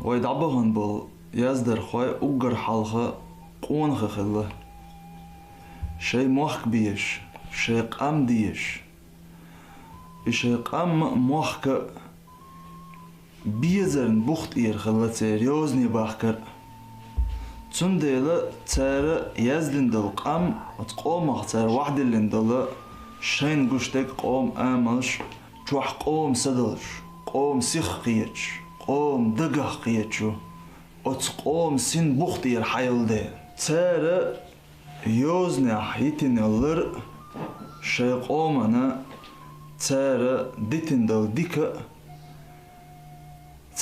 ويدعبغن بول يزدر خوي أقر حلقة قون خخلة شي موخك بيش شي قام ديش شي قام موخك بيزرن بوخت إير خلة سيريوزني باخكر تنديلا تارا يزدن دل قام وتقوم تارا واحد اللي دل شين قشتك قوم آملش جوح قوم سدلش قوم سيخ قيتش قوم دقه قيتشو قوم سين بوختير حيل ديل تارا يوزني حيتين اللر شي قومنا تارا ديتين دل ديكا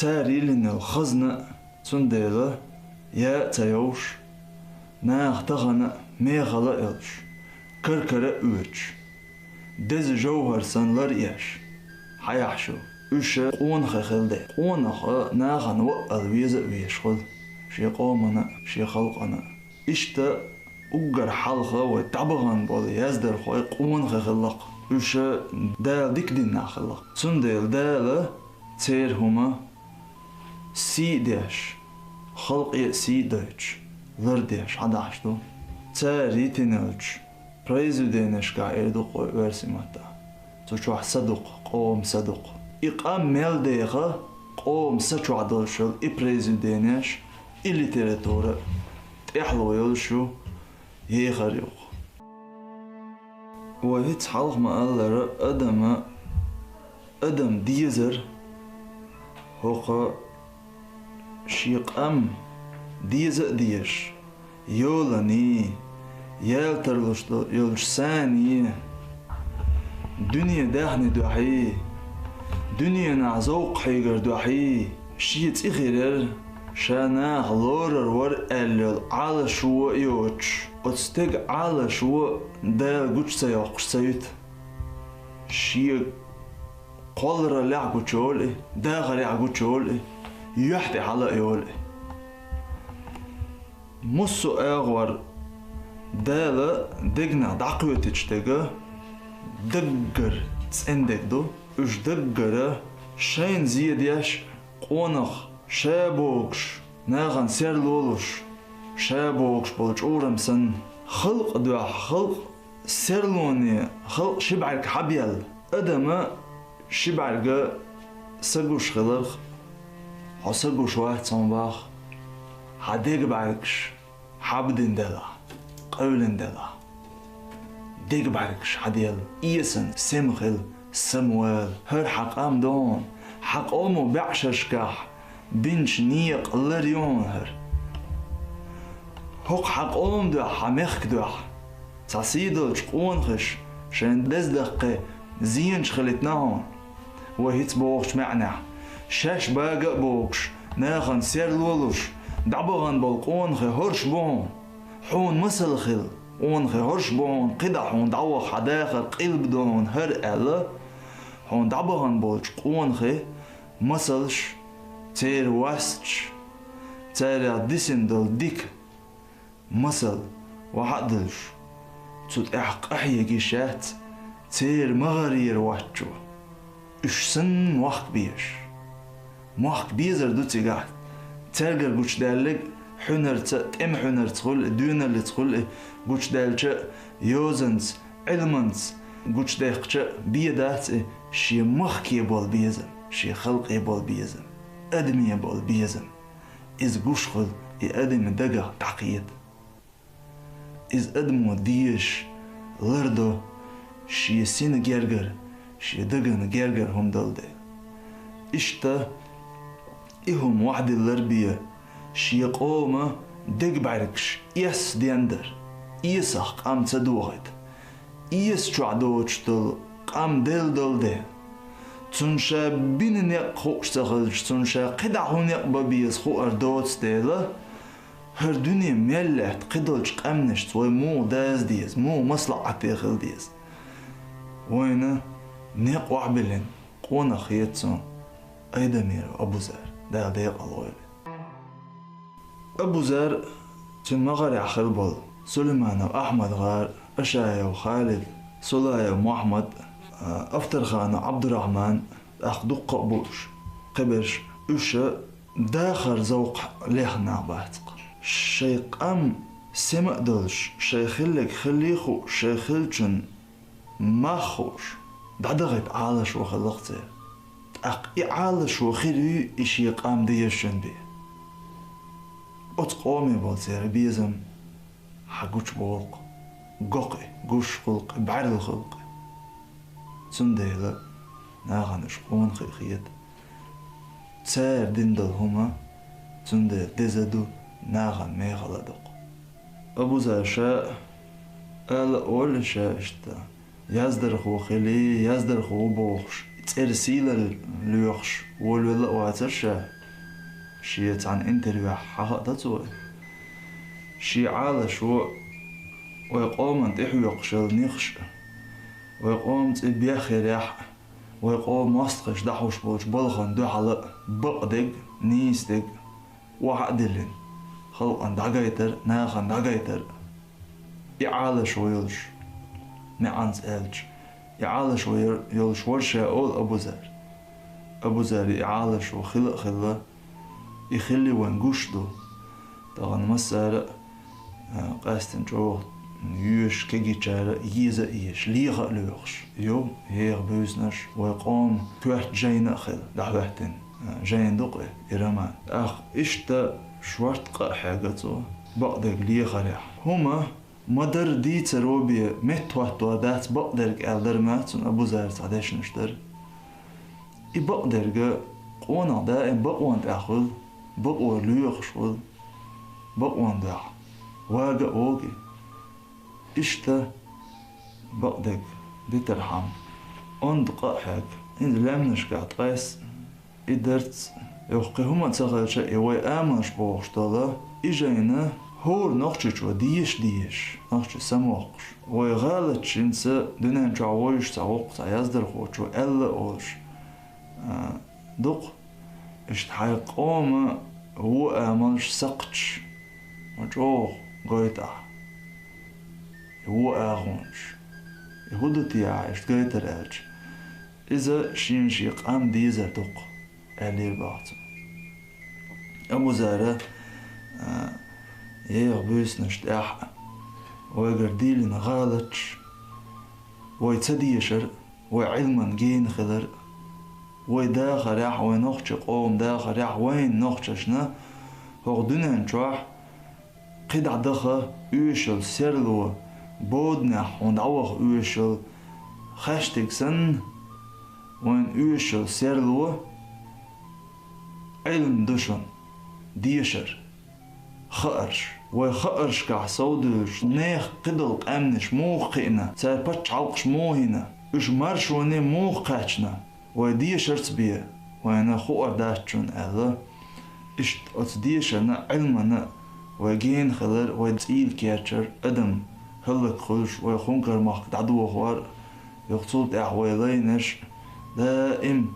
تاري لن الخزنة تنديلا يا تيوش ناخ تغنى ميغلا إلش كركرة اوش دز جوهر سنلر إيش حيحشو وشا قون خخلدي قون خا ناغن وقل ويزا ويشخل شي قومنا شي خلقنا اشتا اقر حلقة وتعبغن بولي يزدر خوي قون خخلق وشا دال ديك دين ناخلق تنديل دال تير هما سي ديش خلق سي دوتش لر ديش عداشتو تاري تنلش بريزودينش قاعدو قوي ورسمتا تشوح صدق قوم صدق إقام ميل ديخة قوم سچو عدلشل إبريزودينش الليتراتورة تحلو يلشو يخريوخ وهيت حلق ما قال أدم ديزر هوقا شيق أم ديزق ديش يولاني يالترلشتو يلشساني دنيا داخني دوحي دنيا نعزوق حيقر دوحي شيت إخيرر شانا غلورر ور ألل على شو يوتش أتستيق على شو دال قوش سيوقش سيوت شي قولر لعقو تشولي داغر يعقو تشولي يحتي على يولي مصو اغور دالا دقنا دعقوة تشتغى دقر تسندك دو اش دقر شين زيديش قونخ شابوكش ناغن سيرلولوش شابوكش بولش اورمسن خلق دوح خلق سيرلوني خلق شبعرك حبيل ادما شبعرك سقوش خلق حسقوش واحد صنباخ حديق بعركش حابدين دلا قولن دلا ديق بعركش حديل إيسن سمخل سموال هر حق أم دون حق أمو بعششكح بنش نيق لريون هر هق حق أم دوح حمخك دوح تسيدلش قونخش شان دزدقي زينش خلتناهون وهيت بوغش معنا شاش باقا بوغش ناخن سير لولوش دعبغن بالقون خي هرش بون حون مسل خل اون خي هرش بون قدع حون دعوخ حداخر قلب دون هر ألا حون دعبغن بالش قون خي مسلش تير واسش تير ديسن دل ديك مسل وحدلش تود احق احيا جيشات تير مغرير واتشو اش سن وحك بيش موخ بيزر دوتي قاعد تلقى قوش دالك حنر تم حنر تخل دون اللي تخل قوش دالك يوزنز علمنز قوش دالك بيدات شي مخ يبول بيزم شي خلق يبول بيزم ادم يبول بيزم از قوش خل ادم دقا تعقيد از ادمو ديش لردو شي سين جرجر شي دقا جرجر هم دلدي اشتا إهم واحد اللربية شي قومة دق بعركش إيس ديندر إيسخ قام تدوغد إيس شعدوش دل قام دل دل تنشا بين نيق خوش تخلش تنشا قدعو نيق ببيس خو أردوت ديلا هر دنيا ميلت قدلش قامنش توي مو داز ديز مو مصلحة تيخل ديز وين نيق وعبلن قونا خيتسون أيدا مير أبو زر ده ديق الله أبو زر تن مغري عخل بول سليمان وأحمد غار أشايا وخالد سلايا ومحمد أفتر خان عبد الرحمن أخ دق بوش قبرش أشا داخل ذوق ليخنا باتق شيق أم سمع دلش شيخلك خليخو شيخلشن ماخوش دعدغت عالش وخلقته عالش وخلي إشي قام ديشن بي أتقومي بالسير بيزم حقوش بولق قوقي قوش خلق بعرض الخلق سنديلا ناغنش قون خيخيت تسار دندل هما سنديل دزدو ناغن ميغلدق أبو زاشاء قال أول شاء اشتا يزدر خو خلي يزدر خو بوخش ترسيل الليوخش والولا واترشا شيت عن انترفيو حقا تتوي شي عالش ويقوم انت يقشل نيخش ويقوم تبيخي ريح ويقوم مستخش دحوش بوش بلخن دو حلق بقدق نيستق وعدلن خلقن دقايتر ناخن دقايتر يعالش ويلش معنز ألج يعالش ويلش ورشا أول أبو زار يعالش وخلق خلا يخلي ونقوش دو طبعا مسار قاستن جوه يوش كيجي جارة يزا إيش ليغا لوغش يوم هيغ بوزنش ويقوم كوحت جاين خل دعوهتن جاين دقه إرمان إشتا شوارت قا حاجة بقدر ليغا ريح هما مدر دي تروبي متوحتوا دات بقدر قالدر ماتون أبو زار تعداش نشتر بقدر قونا دائم بقوان تأخذ بقوى لوغش بقوان داع واقع اوغي اشتا بقدك دي ترحم اند قاحك اند لامنش قاعد قيس ادرت يوقي هما تسغل شيء وي امنش بوغشتالا اجينا هور نقشش وديش نقشش سموقش وي غالت شنسا دنان جاويش تعوق تعيزدر خوش وإلا اوش دق اشت حيقوم هو امنش سقش وجوه قيتع هو اغونش يهودو تياعش قيتر اج إذا شين شيق ام ديزر دق ألير باعتو أبو زارة يغ بيس نشتاح ويقر ديلين غالتش ويتديشر وعلما جين خلر ويداخل يح وينوخش قوم داخل يح وين نوخشنا هغدنا نشوح قد عدخة اوشل سيرلو بودنح وندعوخ اوشل خاشتك سن وين اوشل سيرلو علم دشن ديشر خقرش ويخقرش كحصودش نيخ قدلق امنش موقعنا ساي باتش عالقش موهنا اش مرش وني موقعشنا وديشرت بيه وانا خقر داشتون الا اشت اتديشرنا علمنا وجين خلر وتقيل كياتشر ادم هلك خلش ويخونكر مخ دعدو خوار يقصود احوالينش دائم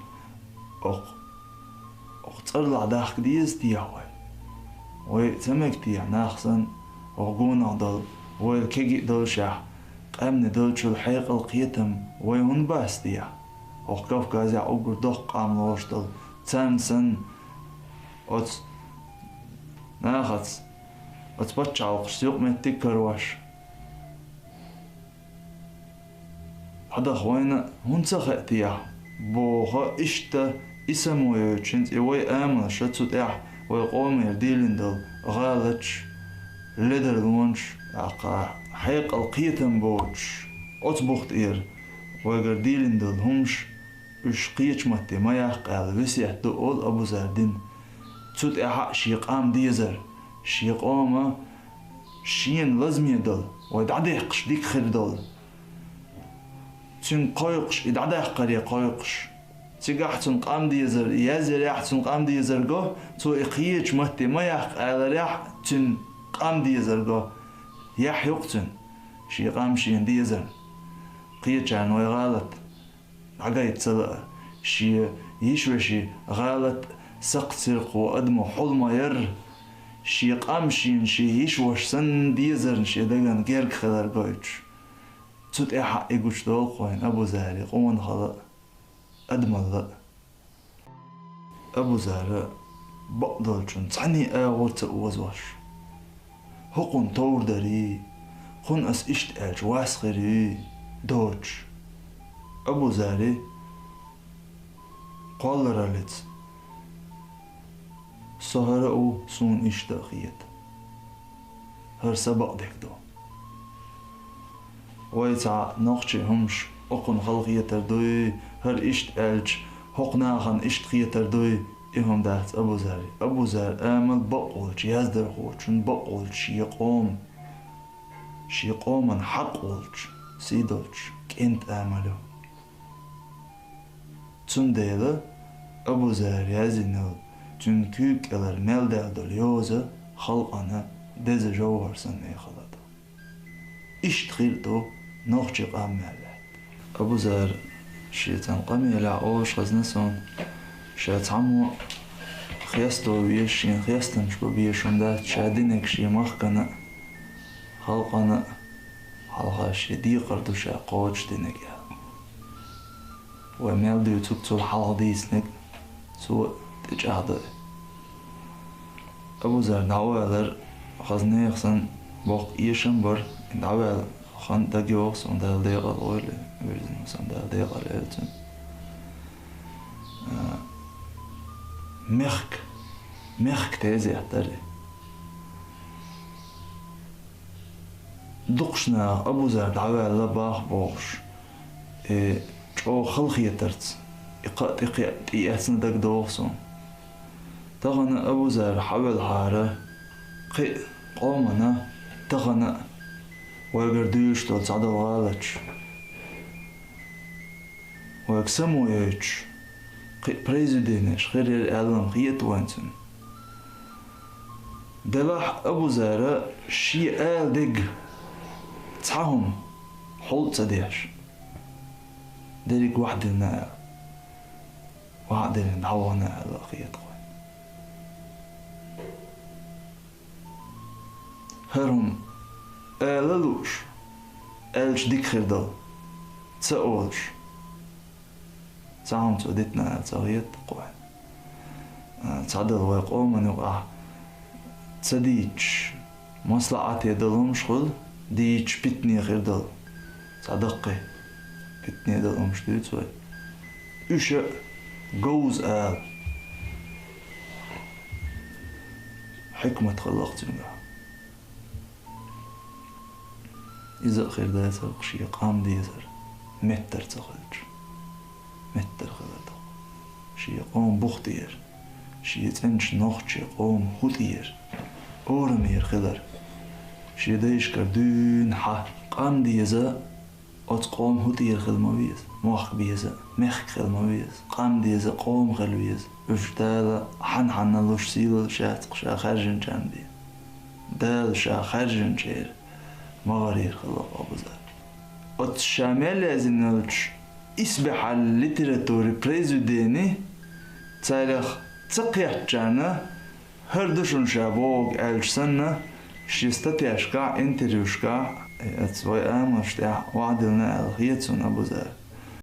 تطلع داخل ديز دياوي ويتمك ديا ناخسن وغونا ضل ويكيجي دل شاح قامن دل شو الحيق القيتم ويهون باس ديا وقف كازي عقر دق عملوش دل تانسن وت ناخت وتبتش عوقش سيوق من تكرواش هذا خوينا هون سخأتيا بوغا اشتا اسمو يوچنت ايوي امن شتسو تيح ويقوم يرديلن دل غالتش لدر لونش اقا حيق القيتم بوش اتبخت اير ويقرديلن دل همش اش قيتش متي ما يحقال وسيح دول ابو زردين تسوت احق شيق ام ديزر شيق اوما شين لازم يدل ويدعديقش ديك خير دل تن قايقش يدعديق قري قايقش تيجحتن قام ديزر يازر يحتن قام ديزر جو تو اقيتش متي ما يحقال ريح تن قام ديزر جو يح يقتن شي قام شين ديزر قيتش عن وي غلط عقايد تسلق شي يشوشي غلط سق سرق وأدمو حلما ير شي قامشين شي يشوش سن ديزر شي دقن غيرك خلر قويتش تسوت ايحا ايقوش دول قوين أبو زهري قوان خلق أدمل أبو زهري بقدلشن تعني آغوت وزوش هقون طور داري خون أس إشتقالش واسخري دوش أبو زاري قال رالت سهرأو سون إشتاقيت هر سبق ديك دو ويتع نقشي همش أقن خلقيتر دوي هر إشتقالش هقناخن إشتقيتر دوي إهم دات أبو زار آمل بقولش يزدر قولشن بقولش يقومن حق قولش سيدولش كنت آملو تون ديلا أبو زار يزينل تون كيك ألر ملدال دوليوزة خلقنا دز جوهر سنة خلطة إشتغيرتو نوخشيق أمالات أبو زار شيطان قمي لعوش غزنسون شاتعمو خيستو ويشين خيستنش ببيشون دات شادينك شي مخكنا خلقنا حلقا شي دي قردو شا قوتش دينك وميلدو تكتو الحلقة ديسنك سوء تجاهدو أبو زار دعوالر خزني خسن بوق إيشن بر دعوال خان داقيوغ سون دال ديغال غويلي ويرزن سون دال ديغال إلتن مخك تازي احتري دقشنا أبو زار دعوال لباخ بوغش جو خلقية ترت إقاط إياتنا داق دوغسون تغنى أبو زار حول هاره قي قومنا تغنى ويقردوش دول تعدل غالتش ويقسمو يوش قي بريزيدينش خير الأعلام غيت وانتن دلاح أبو زار شي آل دق تعهم حول تديش ديريك واحد لنا واحد لنا على غيت هرم آلالوش آلش ديك خردل تسأولش تعهم توديتنا تغييت قوان تعدل ويقوم من يقع تسديج مصلعات يدلهم شغل ديج بيتني خردل صدقي بيتني يدلهم شديد سوي إيشا جوز آل حكمة خلقت منها إذا خير دا تغق شي قام ديزر متر تغلج متر خلطة شي قوم بختير شي تنش نوخت شي قوم هدير أورمير خلر شي دايش كردون حا قام ديزا أت قوم هدير خلمويز موخ بيزا مخ خلمويز قام ديزا قوم خلويز وشتالا حن لوش سيل شاتق شا خرجن جاندي دال شا خرجن شير مغارير خلق أبو زار الشامل لازنالش إسبح الليتراتوري بريزوديني تاريخ تقيح جانا هردشون شابوك ألش سنة شيستاتياشكا انتريوشكا اتسوي آمشتاح وعدلنا الخيتسون أبو زار